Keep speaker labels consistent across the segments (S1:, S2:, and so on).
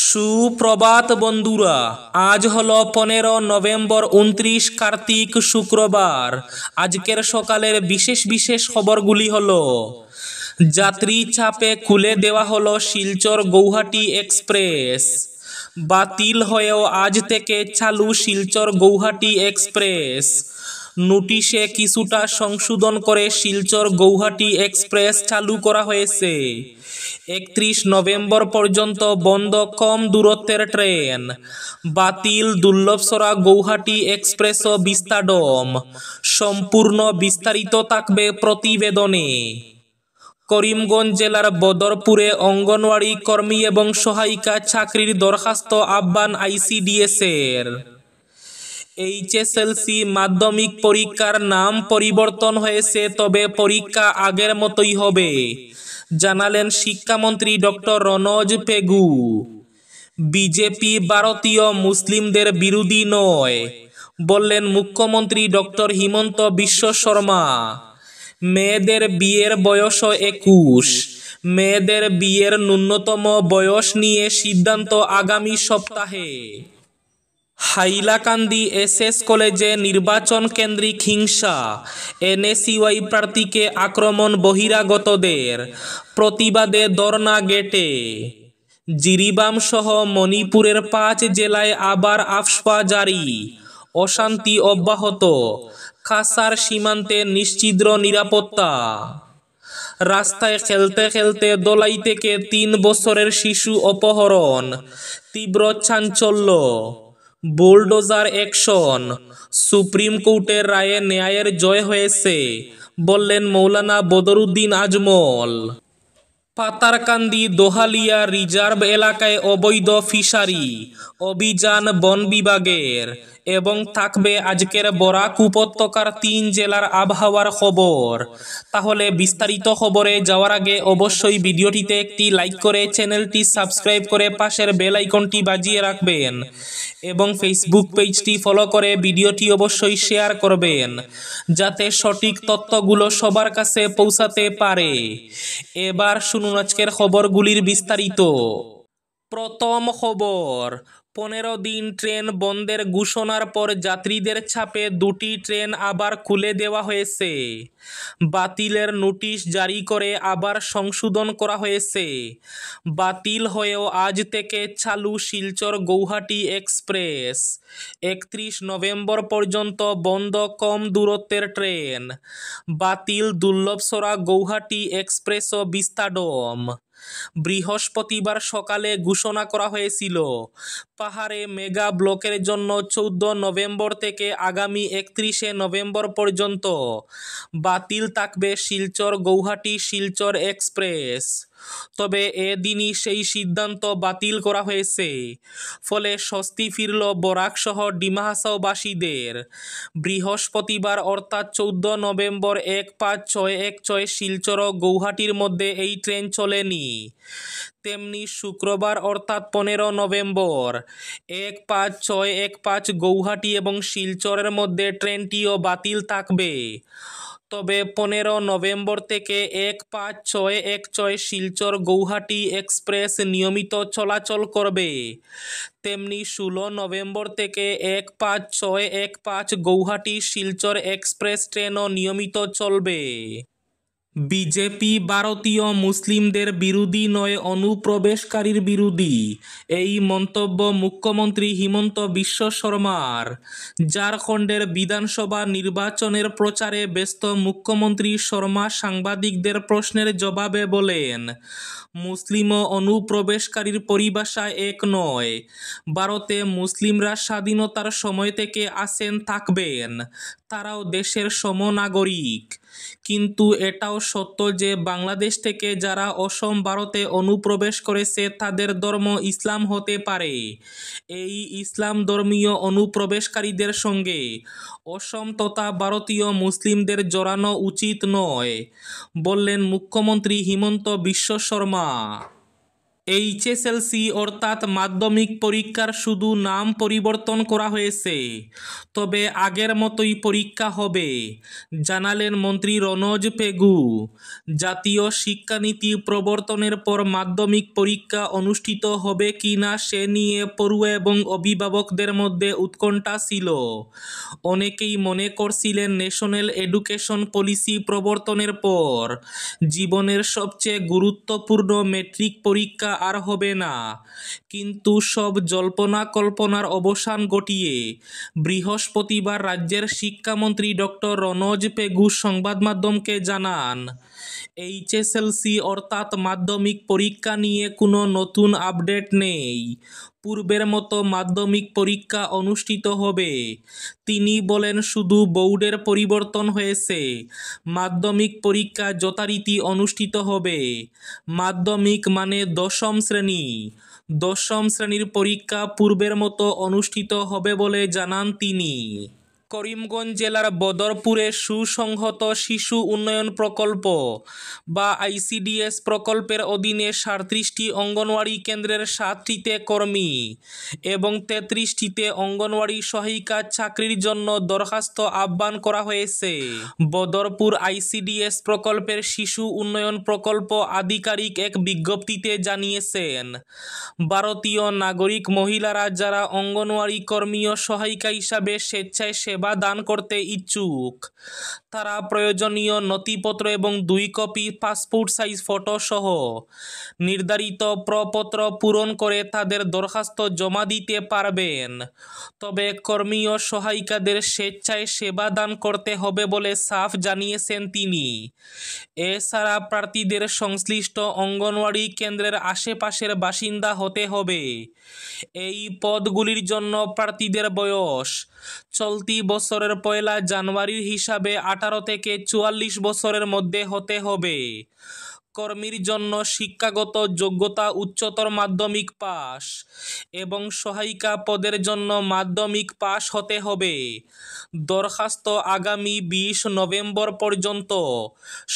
S1: সুপ্রভাত বন্ধুরা, আজ হলো 15 নভেম্বর 29 কার্তিক শুক্রবার। আজকের সকালের বিশেষ বিশেষ খবরগুলি হলো: যাত্রী চাপে খুলে দেওয়া হলো শিলচর গৌহাটি এক্সপ্রেস। বাতিল হয়েও আজ থেকে চালু শিলচর গৌহাটি এক্সপ্রেস। নোটিশে কিছুটা সংশোধন করে শিলচর গৌহাটি এক্সপ্রেস চালু করা হয়েছে। 31 নভেম্বর পর্যন্ত বন্ধ কম দূরত্বের ট্রেন। বাতিল দুর্লভসরা গৌহাটি এক্সপ্রেসও বিস্তাডম। সম্পূর্ণ বিস্তারিত থাকবে প্রতিবেদনে। করিমগঞ্জ জেলার বদরপুরে অঙ্গনওয়াড়ি কর্মী এবং সহায়িকা চাকরির দরখাস্ত আহ্বান ICDS-এর। HSLC মাধ্যমিক পরীক্ষার নাম পরিবর্তন হয়েছে, তবে পরীক্ষা আগের মতোই হবে, জানালেন শিক্ষামন্ত্রী ডক্টর রনজ পেগু। বিজেপি ভারতীয় মুসলিমদের বিরোধী নয়, বললেন মুখ্যমন্ত্রী ডক্টর হিমন্ত বিশ্ব শর্মা। মেয়েদের বিয়ের বয়স 21। মেয়েদের বিয়ের ন্যূনতম বয়স নিয়ে সিদ্ধান্ত আগামী সপ্তাহে। হাইলাকান্দি SS কলেজে নির্বাচন কেন্দ্রিক হিংসা, NSUI প্রার্থীকে আক্রমণ বহিরাগতদের, প্রতিবাদে ধর্ণা গেটে। জিরিবাম সহ মণিপুরের 5 জেলায় আবার আফস্পা জারি, অশান্তি অব্যাহত, কাছাড় সীমান্তে নিশ্ছিদ্র নিরাপত্তা। রাস্তায় খেলতে খেলতে দোলাই থেকে 3 বছরের শিশু অপহরণ, তীব্র চাঞ্চল্য। বুলডোজার অ্যাকশন, সুপ্রিম কোর্টের রায়ে ন্যায়ের জয় হয়েছে, বললেন মৌলানা বদরুদ্দিন আজমল। পাতারকান্দি দোহালিয়া রিজার্ভ এলাকায় অবৈধ ফিশারি, অভিযান বন বিভাগের। এবং থাকবে আজকের বরাক উপত্যকার 3 জেলার আবহাওয়ার খবর। তাহলে বিস্তারিত খবরে যাওয়ার আগে অবশ্যই ভিডিওটিতে একটি লাইক করে চ্যানেলটি সাবস্ক্রাইব করে পাশের বেল আইকনটি বাজিয়ে রাখবেন এবং ফেসবুক পেজটি ফলো করে ভিডিওটি অবশ্যই শেয়ার করবেন, যাতে সঠিক তথ্যগুলো সবার কাছে পৌঁছাতে পারে। এবার শুনুন আজকের খবরগুলির বিস্তারিত। প্রথম খবর, 15 দিন ট্রেন বন্ধের ঘোষণার পর যাত্রীদের চাপে 2টি ট্রেন আবার খুলে দেওয়া হয়েছে। বাতিলের নোটিশ জারি করে আবার সংশোধন করা হয়েছে। বাতিল হয়েও আজ থেকে চালু শিলচর গৌহাটি এক্সপ্রেস। 31 নভেম্বর পর্যন্ত বন্ধ কম দূরত্বের ট্রেন। বাতিল দুর্লভসরা গৌহাটি এক্সপ্রেসও বিস্তাডম। বৃহস্পতিবার সকালে ঘোষণা করা হয়েছিল, পাহাড়ে মেগা ব্লকের জন্য 14 নভেম্বর থেকে আগামী 31 নভেম্বর পর্যন্ত বাতিল থাকবে শিলচর গৌহাটি শিলচর এক্সপ্রেস। তবে এদিনই সেই সিদ্ধান্ত বাতিল করা হয়েছে। ফলে স্বস্তি ফিরল বরাক সহ ডিমা হাসাওবাসীদের। বৃহস্পতিবার অর্থাৎ 14 নভেম্বর 1561 শিলচর ও গৌহাটির মধ্যে এই ট্রেন চলেনি। তেমনি শুক্রবার অর্থাৎ 15 নভেম্বর 1515 গৌহাটি এবং শিলচরের মধ্যে ট্রেনটিও বাতিল থাকবে। তবে 15 নভেম্বর থেকে 1561 শিলচর গৌহাটি এক্সপ্রেস নিয়মিত চলাচল করবে। তেমনি 16 নভেম্বর থেকে 1515 গৌহাটি শিলচর এক্সপ্রেস ট্রেনও নিয়মিত চলবে। বিজেপি ভারতীয় মুসলিমদের বিরোধী নয়, অনুপ্রবেশকারীর বিরোধী, এই মন্তব্য মুখ্যমন্ত্রী হিমন্ত বিশ্ব শর্মার। ঝাড়খণ্ডের বিধানসভা নির্বাচনের প্রচারে ব্যস্ত মুখ্যমন্ত্রী শর্মা সাংবাদিকদের প্রশ্নের জবাবে বলেন, মুসলিম ও অনুপ্রবেশকারীর পরিভাষা এক নয়। ভারতে মুসলিমরা স্বাধীনতার সময় থেকে আছেন, থাকবেন, তারাও দেশের সমনাগরিক। কিন্তু এটাও সত্য যে বাংলাদেশ থেকে যারা অসম ভারতে অনুপ্রবেশ করেছে তাদের ধর্ম ইসলাম হতে পারে। এই ইসলাম ধর্মীয় অনুপ্রবেশকারীদের সঙ্গে অসম তথা ভারতীয় মুসলিমদের জড়ানো উচিত নয়, বললেন মুখ্যমন্ত্রী হিমন্ত বিশ্ব শর্মা। এইচএসএলসি অর্থাৎ মাধ্যমিক পরীক্ষার শুধু নাম পরিবর্তন করা হয়েছে, তবে আগের মতোই পরীক্ষা হবে, জানালেন মন্ত্রী রনজ পেগু। জাতীয় শিক্ষানীতি প্রবর্তনের পর মাধ্যমিক পরীক্ষা অনুষ্ঠিত হবে কিনা সে নিয়ে পড়ুয়া এবং অভিভাবকদের মধ্যে উৎকণ্ঠা ছিল। অনেকেই মনে করছিলেন ন্যাশনাল এডুকেশন পলিসি প্রবর্তনের পর জীবনের সবচেয়ে গুরুত্বপূর্ণ মেট্রিক পরীক্ষা আর হবে না, কিন্তু সব জল্পনা কল্পনার অবসান ঘটিয়ে বৃহস্পতিবার রাজ্যের শিক্ষামন্ত্রী ডক্টর রনজ পেগু সংবাদ মাধ্যমকে জানান, এইচএসএলসি অর্থাৎ মাধ্যমিক পরীক্ষা নিয়ে কোনো নতুন আপডেট নেই, পূর্বের মতো মাধ্যমিক পরীক্ষা অনুষ্ঠিত হবে। তিনি বলেন, শুধু বোর্ডের পরিবর্তন হয়েছে, মাধ্যমিক পরীক্ষা যথারীতি অনুষ্ঠিত হবে। মাধ্যমিক মানে দশম শ্রেণী। দশম শ্রেণীর পরীক্ষা পূর্বের মতো অনুষ্ঠিত হবে বলে জানান তিনি। করিমগঞ্জ জেলার বদরপুরে সুসংহত শিশু উন্নয়ন প্রকল্প বা আইসিডিএস প্রকল্পের অধীনে 37টি অঙ্গনওয়াড়ি কেন্দ্রের 7টিতে কর্মী এবং 33টিতে অঙ্গনওয়াড়ি সহায়িকা চাকরির জন্য দরখাস্ত আহ্বান করা হয়েছে। বদরপুর আইসিডিএস প্রকল্পের শিশু উন্নয়ন প্রকল্প আধিকারিক এক বিজ্ঞপ্তিতে জানিয়েছেন, ভারতীয় নাগরিক মহিলারা যারা অঙ্গনওয়াড়ি কর্মী ও সহায়িকা হিসাবে স্বেচ্ছায় সেবা দান করতে ইচ্ছুক, তারা প্রয়োজনীয় নথিপত্র এবং 2 কপি পাসপোর্ট সাইজ ফটো সহ নির্ধারিত প্রপত্র পূরণ করে তাদের দরখাস্ত জমা দিতে পারবেন। তবে কর্মী ও সহায়িকাদের স্বেচ্ছায় সেবা দান করতে হবে বলে সাফ জানিয়েছেন তিনি। এছাড়া প্রার্থীদের সংশ্লিষ্ট অঙ্গনওয়াড়ি কেন্দ্রের আশেপাশের বাসিন্দা হতে হবে। এই পদগুলির জন্য প্রার্থীদের বয়স চলতি বছরের 1 জানুয়ারির হিসাবে 18 থেকে 44 বছরের মধ্যে হতে হবে। কর্মীর জন্য শিক্ষাগত যোগ্যতা উচ্চতর মাধ্যমিক পাস এবং সহায়িকা পদের জন্য মাধ্যমিক পাস হতে হবে। দরখাস্ত আগামী 20 নভেম্বর পর্যন্ত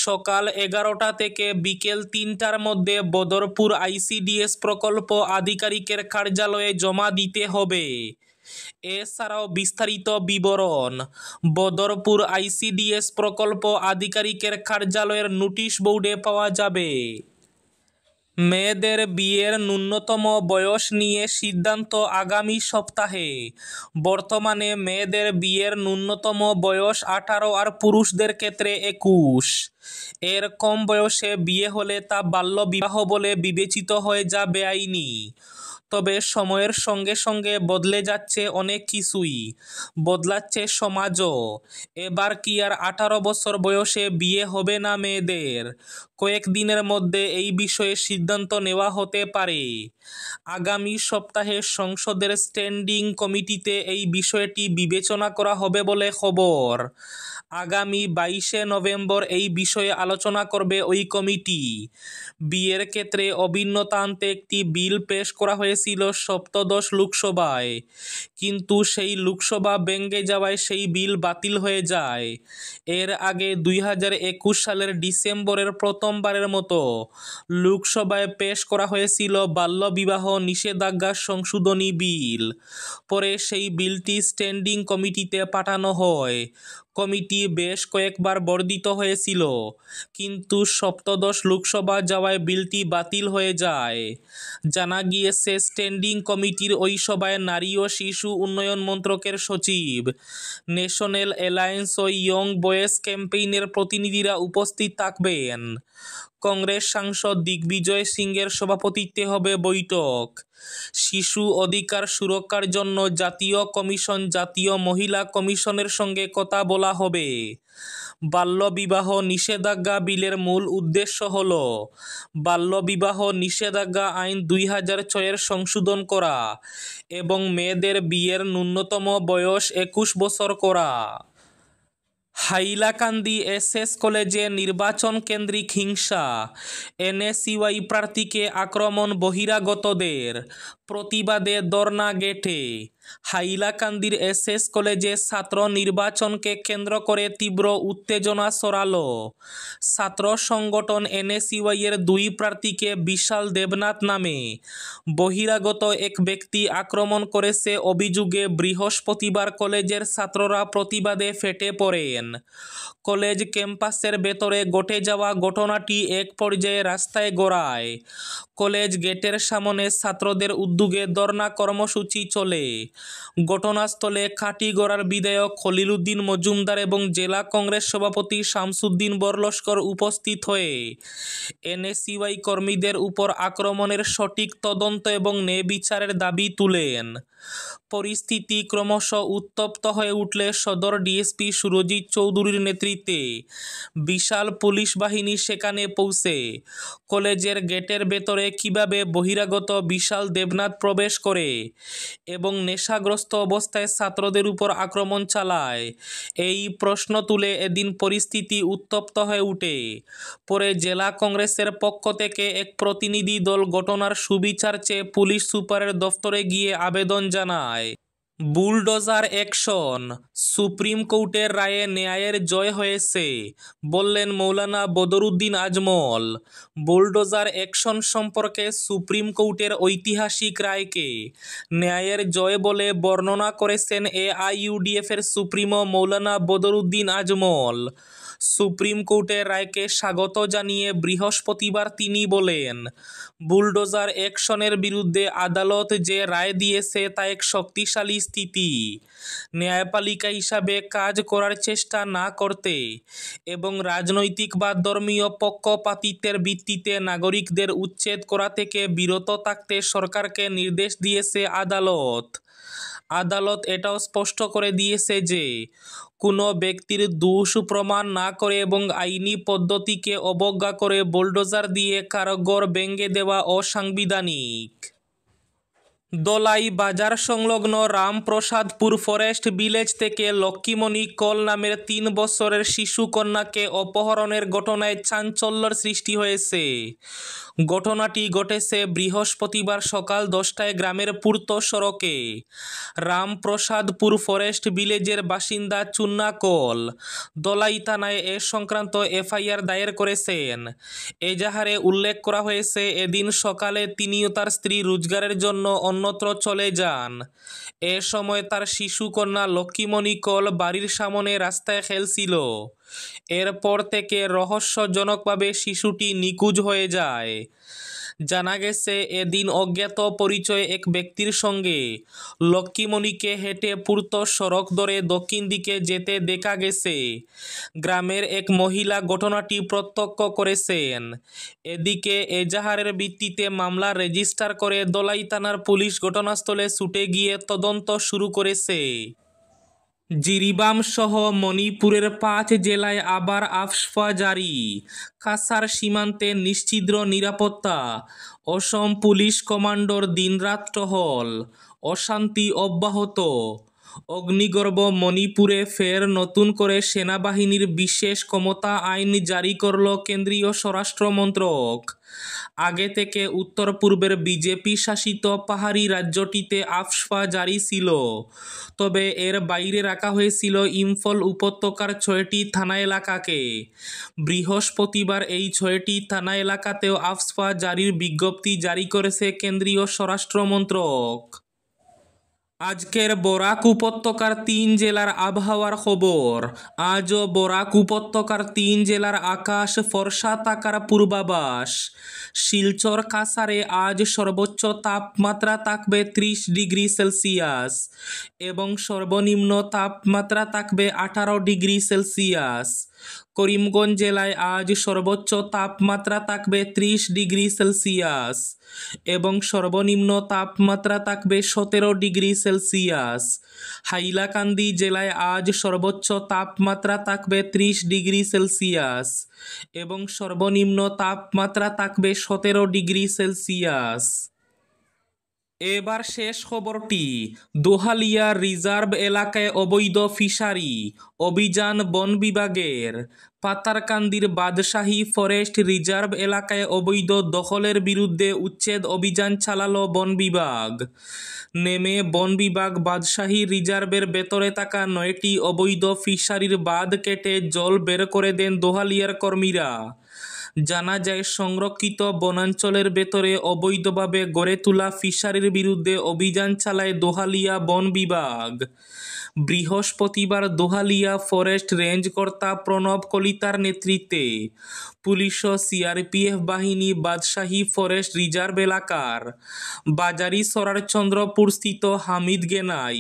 S1: সকাল 11টা থেকে বিকেল 3টার মধ্যে বদরপুর আইসিডিএস প্রকল্প আধিকারিকের কার্যালয়ে জমা দিতে হবে। এছাড়াও বিস্তারিত বিবরণ বদরপুর আইসিডিএস প্রকল্প আধিকারিকের কার্যালয়ের নোটিশ বোর্ডে পাওয়া যাবে। মেয়েদের বিয়ের ন্যূনতম বয়স নিয়ে সিদ্ধান্ত আগামী সপ্তাহে। বর্তমানে মেয়েদের বিয়ের ন্যূনতম বয়স 18 আর পুরুষদের ক্ষেত্রে 21। এর কম বয়সে বিয়ে হলে তা বাল্যবিবাহ বলে বিবেচিত হয়, যা বেআইনি। তবে সময়ের সঙ্গে সঙ্গে বদলে যাচ্ছে অনেক কিছুই, বদলাচ্ছে সমাজও। এবার কি আর 18 বছর বয়সে বিয়ে হবে না মেয়েদের? কয়েকদিনের মধ্যে এই বিষয়ে সিদ্ধান্ত নেওয়া হতে পারে। আগামী সপ্তাহে সংসদের স্ট্যান্ডিং কমিটিতে এই বিষয়টি বিবেচনা করা হবে বলে খবর। আগামী 22 নভেম্বর এই বিষয়ে আলোচনা করবে ওই কমিটি। বিয়ের ক্ষেত্রে অভিন্নতা আনতে একটি বিল পেশ করা হয়েছিল সপ্তদশ লোকসভায়, কিন্তু সেই লোকসভা ভেঙে যাওয়ায় সেই বিল বাতিল হয়ে যায়। এর আগে 2021 সালের ডিসেম্বরের প্রথমবারের মতো লোকসভায় পেশ করা হয়েছিল বাল্যবিবাহ নিষেধাজ্ঞা সংশোধনী বিল। পরে সেই বিলটি স্ট্যান্ডিং কমিটিতে পাঠানো হয়। কমিটি বেশ কয়েকবার বর্ধিত হয়েছিল, কিন্তু সপ্তদশ লোকসভা যাওয়ায় বিলটি বাতিল হয়ে যায়। জানা গিয়েছে, স্ট্যান্ডিং কমিটির ওই সভায় নারী ও শিশু উন্নয়ন মন্ত্রকের সচিব, ন্যাশনাল অ্যালায়েন্স ও ইয়ং বয়েজ ক্যাম্পেইনের প্রতিনিধিরা উপস্থিত থাকবেন। কংগ্রেস সাংসদ দিগ্বিজয় সিংয়ের সভাপতিত্বে হবে বৈঠক। শিশু অধিকার সুরক্ষার জন্য জাতীয় কমিশন, জাতীয় মহিলা কমিশনের সঙ্গে কথা বলা হবে। বাল্যবিবাহ নিষেধাজ্ঞা বিলের মূল উদ্দেশ্য হল বাল্যবিবাহ নিষেধাজ্ঞা আইন 2006-এর সংশোধন করা এবং মেয়েদের বিয়ের ন্যূনতম বয়স 21 বছর করা। হাইলাকান্দি এসএস কলেজে নির্বাচন কেন্দ্রিক হিংসা, এনএসইউআই প্রার্থীকে আক্রমণ বহিরাগতদের, প্রতিবাদে ধর্ণা গেটে। হাইলাকান্দির এসএস কলেজে ছাত্র নির্বাচনকে কেন্দ্র করে তীব্র উত্তেজনা ছড়ালো। ছাত্র সংগঠন এনএসইউআই এর 2 প্রার্থীকে বিশাল দেবনাথ নামে বহিরাগত এক ব্যক্তি আক্রমণ করেছে অভিযোগে বৃহস্পতিবার কলেজের ছাত্ররা প্রতিবাদে ফেটে পড়েন। কলেজ ক্যাম্পাসের ভেতরে ঘটে যাওয়া ঘটনাটি এক পর্যায়ে রাস্তায় গড়ায়। কলেজ গেটের সামনে ছাত্রদের উদ্যোগে ধর্ণা কর্মসূচি চলে। ঘটনাস্থলে কাটিগড়ার বিধায়ক খলিল উদ্দিন মজুমদার এবং জেলা কংগ্রেস সভাপতি শামসুদ্দিন বরলস্কর উপস্থিত হয়ে এনএসইউআই কর্মীদের উপর আক্রমণের সঠিক তদন্ত এবং ন্যায় বিচারের দাবি তুলেন। পরিস্থিতি ক্রমশ উত্তপ্ত হয়ে উঠলে সদর ডিএসপি সুরজিৎ চৌধুরীর নেতৃত্বে বিশাল পুলিশ বাহিনী সেখানে পৌঁছে কলেজের গেটের ভেতরে কিভাবে বহিরাগত বিশাল দেবনাথ প্রবেশ করে এবং নেশাগ্রস্ত অবস্থায় ছাত্রদের উপর আক্রমণ চালায় এই প্রশ্ন তুলে এদিন পরিস্থিতি উত্তপ্ত হয়ে ওঠে। পরে জেলা কংগ্রেসের পক্ষ থেকে এক প্রতিনিধি দল ঘটনার সুবিচার চেয়ে পুলিশ সুপারের দফতরে গিয়ে আবেদন জানায়। বুলডোজার অ্যাকশন, সুপ্রিম কোর্টের রায়ে ন্যায়ের জয় হয়েছে বললেন মৌলানা বদরুদ্দিন আজমল। বুলডোজার অ্যাকশন সম্পর্কে সুপ্রিম কোর্টের ঐতিহাসিক রায়কে ন্যায়ের জয় বলে বর্ণনা করেছেন এআইইউডিএফের সুপ্রিমো মৌলানা বদরুদ্দিন আজমল। সুপ্রিম কোর্টের রায়কে স্বাগত জানিয়ে বৃহস্পতিবার তিনি বলেন, বুলডোজার অ্যাকশনের বিরুদ্ধে আদালত যে রায় দিয়েছে তা এক শক্তিশালী স্থিতি। ন্যায়পালিকা হিসাবে কাজ করার চেষ্টা না করতে এবং রাজনৈতিক বা ধর্মীয় পক্ষপাতিত্বের ভিত্তিতে নাগরিকদের উচ্ছেদ করা থেকে বিরত থাকতে সরকারকে নির্দেশ দিয়েছে আদালত। আদালত এটাও স্পষ্ট করে দিয়েছে যে কোনো ব্যক্তির দোষ প্রমাণ না করে এবং আইনি পদ্ধতিকে অবজ্ঞা করে বুলডোজার দিয়ে কারো ঘর ভেঙে দেওয়া অসাংবিধানিক। দলাই বাজার সংলগ্ন রামপ্রসাদপুর ফরেস্ট ভিলেজ থেকে লক্ষ্মীমণি কল নামের 3 বছরের শিশু কন্যাকে অপহরণের ঘটনায় চাঞ্চল্যের সৃষ্টি হয়েছে। ঘটনাটি ঘটেছে বৃহস্পতিবার সকাল 10টায় গ্রামের পূর্ত সড়কে। রামপ্রসাদপুর ফরেস্ট ভিলেজের বাসিন্দা চুন্না কল দলাই থানায় এ সংক্রান্ত এফআইআর দায়ের করেছেন। এজাহারে উল্লেখ করা হয়েছে, এদিন সকালে তিনি ও তার স্ত্রী রোজগারের জন্য অন্যত্র চলে যান। এ সময় তার শিশু কন্যা লক্ষ্মীমণি কল বাড়ির সামনে রাস্তায় খেলছিল। এরপর থেকে রহস্যজনকভাবে শিশুটি নিখোঁজ হয়ে যায়। জানা গেছে, এদিন অজ্ঞাত পরিচয় এক ব্যক্তির সঙ্গে লক্ষ্মীমণিকে হেঁটে পূর্ত সড়ক ধরে দক্ষিণ দিকে যেতে দেখা গেছে। গ্রামের এক মহিলা ঘটনাটি প্রত্যক্ষ করেছেন। এদিকে এজাহারের ভিত্তিতে মামলা রেজিস্টার করে দলাই থানার পুলিশ ঘটনাস্থলে ছুটে গিয়ে তদন্ত শুরু করেছে। জিরিবাম সহ মণিপুরের 5 জেলায় আবার আফস্পা জারি। কাছাড় সীমান্তে নিশ্ছিদ্র নিরাপত্তা। অসম পুলিশ কমান্ডোর দিনরাত টহল। অশান্তি অব্যাহত। অগ্নিগর্ভ মণিপুরে ফের নতুন করে সেনাবাহিনীর বিশেষ ক্ষমতা আইন জারি করল কেন্দ্রীয় স্বরাষ্ট্র মন্ত্রক। আগে থেকে উত্তর পূর্বের বিজেপি শাসিত পাহাড়ি রাজ্যটিতে আফস্পা জারি ছিল, তবে এর বাইরে রাখা হয়েছিল ইম্ফল উপত্যকার 6টি থানা এলাকাকে। বৃহস্পতিবার এই 6টি থানা এলাকাতেও আফস্পা জারির বিজ্ঞপ্তি জারি করেছে কেন্দ্রীয় স্বরাষ্ট্র মন্ত্রক। আজকের বরাক উপত্যকার 3 জেলার আবহাওয়ার খবর। আজও বরাক উপত্যকার 3 জেলার আকাশ ফর্সা থাকার পূর্বাভাস। শিলচর কাছাড়ে আজ সর্বোচ্চ তাপমাত্রা থাকবে 30 ডিগ্রি সেলসিয়াস এবং সর্বনিম্ন তাপমাত্রা থাকবে 18 ডিগ্রি সেলসিয়াস। করিমগঞ্জ জেলায় আজ সর্বোচ্চ তাপমাত্রা থাকবে 30 ডিগ্রি সেলসিয়াস এবং সর্বনিম্ন তাপমাত্রা থাকবে 17 ডিগ্রি সেলসিয়াস। হাইলাকান্দি জেলায় আজ সর্বোচ্চ তাপমাত্রা থাকবে 30 ডিগ্রি সেলসিয়াস এবং সর্বনিম্ন তাপমাত্রা থাকবে 17 ডিগ্রি সেলসিয়াস। এবার শেষ খবরটি। দোহালিয়া রিজার্ভ এলাকায় অবৈধ ফিশারি অভিযান বন বিভাগের। পাতারকান্দির বাদশাহী ফরেস্ট রিজার্ভ এলাকায় অবৈধ দখলের বিরুদ্ধে উচ্ছেদ অভিযান চালালো বন বিভাগ। নেমে বন বিভাগ বাদশাহী রিজার্ভের ভেতরে থাকা 9টি অবৈধ ফিশারির বাঁধ কেটে জল বের করে দেন দোহালিয়ার কর্মীরা। জানা যায়, সংরক্ষিত বনাঞ্চলের ভেতরে অবৈধভাবে গড়ে তোলা ফিশারির বিরুদ্ধে অভিযান চালায় দোহালিয়া বন বিভাগ। বৃহস্পতিবার দোহালিয়া ফরেস্ট রেঞ্জ কর্তা প্রণব কলিতার নেতৃত্বে পুলিশ ও সিআরপিএফ বাহিনী বাদশাহী ফরেস্ট রিজার্ভ এলাকার বাজারি সরারচন্দ্রপুর স্থিত হামিদ গেনাই,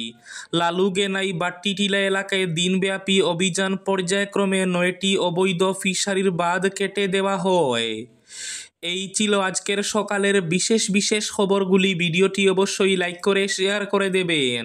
S1: লালু গেনাই বাট্টিটিলা এলাকায় দিনব্যাপী অভিযান পর্যায়ক্রমে 9টি অবৈধ ফিশারির বাঁধ কেটে দেওয়া হয়। এই ছিল আজকের সকালের বিশেষ খবরগুলি। ভিডিওটি অবশ্যই লাইক করে শেয়ার করে দেবেন।